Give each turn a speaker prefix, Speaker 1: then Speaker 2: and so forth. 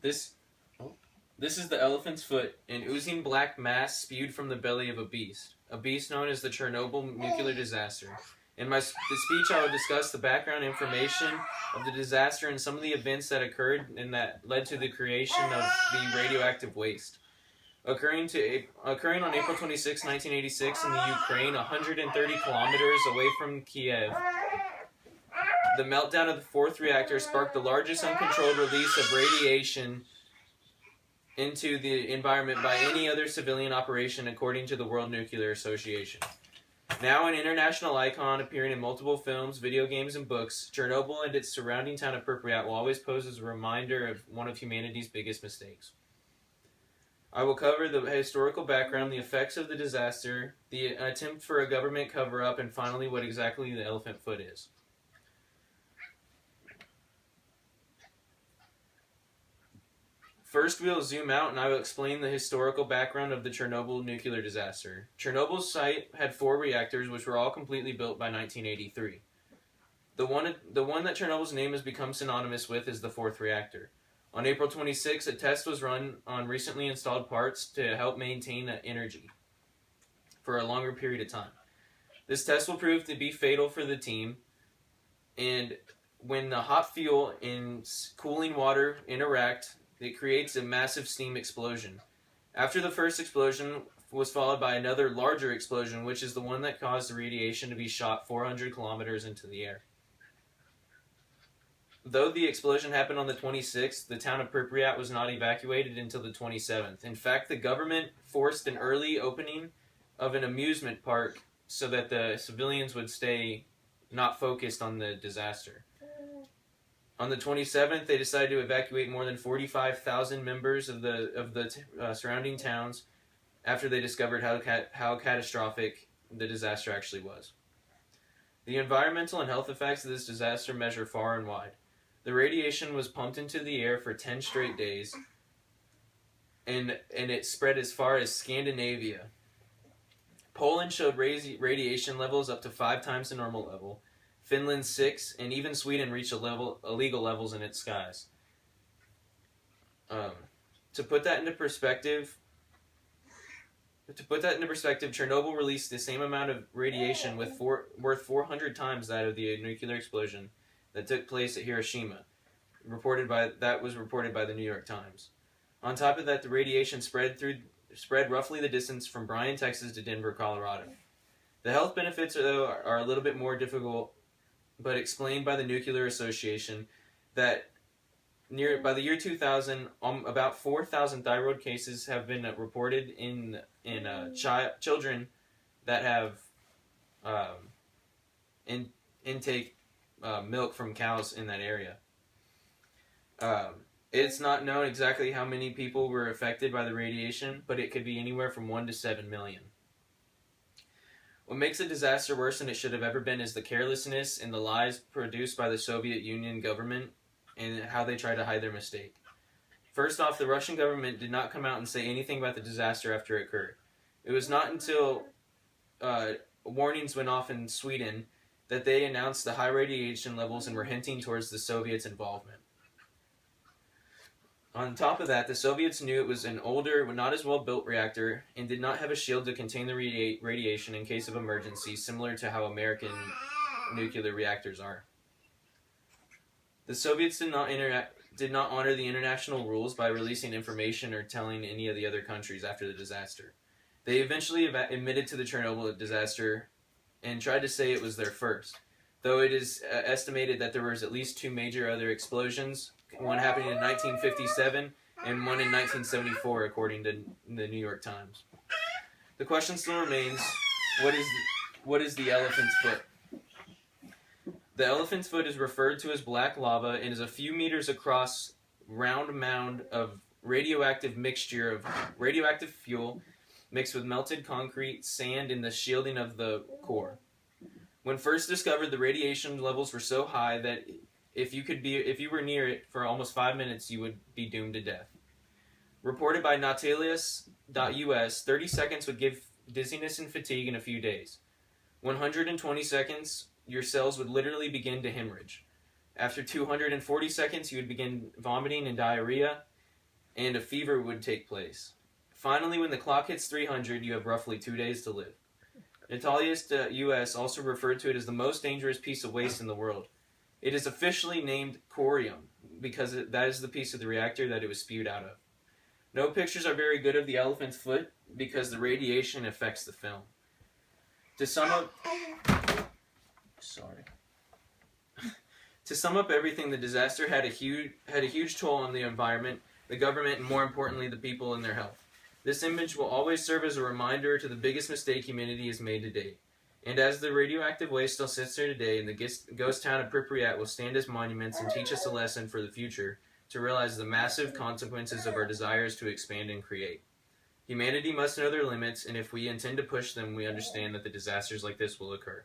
Speaker 1: This this is the elephant's foot, an oozing black mass spewed from the belly of a beast known as the Chernobyl nuclear disaster. In the speech, I will discuss the background information of the disaster and some of the events that occurred and that led to the creation of the radioactive waste. Occurring on April 26, 1986 in the Ukraine, 130 kilometers away from Kiev, the meltdown of the fourth reactor sparked the largest uncontrolled release of radiation into the environment by any other civilian operation, according to the World Nuclear Association. Now an international icon appearing in multiple films, video games, and books, Chernobyl and its surrounding town of Pripyat will always pose as a reminder of one of humanity's biggest mistakes. I will cover the historical background, the effects of the disaster, the attempt for a government cover-up, and finally what exactly the elephant foot is. First, we'll zoom out and I will explain the historical background of the Chernobyl nuclear disaster. Chernobyl's site had 4 reactors, which were all completely built by 1983. The one that Chernobyl's name has become synonymous with is the 4th reactor. On April 26, a test was run on recently installed parts to help maintain energy for a longer period of time. This test will prove to be fatal for the team, and when the hot fuel and cooling water interact, it creates a massive steam explosion. After the first explosion was followed by another larger explosion, which is the one that caused the radiation to be shot 400 kilometers into the air. Though the explosion happened on the 26th, the town of Pripyat was not evacuated until the 27th. In fact, the government forced an early opening of an amusement park so that the civilians would stay not focused on the disaster. On the 27th, they decided to evacuate more than 45,000 members of the surrounding towns after they discovered how catastrophic the disaster actually was. The environmental and health effects of this disaster measure far and wide. The radiation was pumped into the air for 10 straight days, and it spread as far as Scandinavia. Poland showed radiation levels up to 5 times the normal level. Finland 6, and even Sweden reached illegal levels in its skies. To put that into perspective, Chernobyl released the same amount of radiation worth 400 times that of the nuclear explosion that took place at Hiroshima. That was reported by the New York Times. On top of that, the radiation spread roughly the distance from Bryan, Texas to Denver, Colorado. The health benefits are a little bit more difficult, but explained by the Nuclear Association that by the year 2000, about 4,000 thyroid cases have been reported in children that have intake milk from cows in that area. It's not known exactly how many people were affected by the radiation, but it could be anywhere from 1 to 7 million. What makes the disaster worse than it should have ever been is the carelessness and the lies produced by the Soviet Union government and how they tried to hide their mistake. First off, the Russian government did not come out and say anything about the disaster after it occurred. It was not until warnings went off in Sweden that they announced the high radiation levels and were hinting towards the Soviets' involvement. On top of that, the Soviets knew it was an older, not as well-built reactor and did not have a shield to contain the radiation in case of emergency, similar to how American nuclear reactors are. The Soviets did not honor the international rules by releasing information or telling any of the other countries after the disaster. They eventually admitted to the Chernobyl disaster and tried to say it was their first, though it is estimated that there was at least 2 major other explosions, one happening in 1957 and one in 1974, according to the New York Times. The question still remains, what is the elephant's foot? The elephant's foot is referred to as black lava and is a few meters across round mound of radioactive fuel mixed with melted concrete, sand, and the shielding of the core. When first discovered, the radiation levels were so high that if you were near it for almost 5 minutes, you would be doomed to death. Reported by Nautilus.us, 30 seconds would give dizziness and fatigue in a few days. 120 seconds, your cells would literally begin to hemorrhage. After 240 seconds, you would begin vomiting and diarrhea. and a fever would take place. Finally, when the clock hits 300, you have roughly 2 days to live. Natalius US also referred to it as the most dangerous piece of waste in the world. It is officially named corium because that is the piece of the reactor that it was spewed out of. No pictures are very good of the elephant's foot because the radiation affects the film. To sum up everything, the disaster had a huge toll on the environment, the government, and more importantly, the people and their health. This image will always serve as a reminder to the biggest mistake humanity has made to date. And as the radioactive waste still sits there today, and the ghost town of Pripyat will stand as monuments and teach us a lesson for the future, to realize the massive consequences of our desires to expand and create. Humanity must know their limits, and if we intend to push them, we understand that the disasters like this will occur.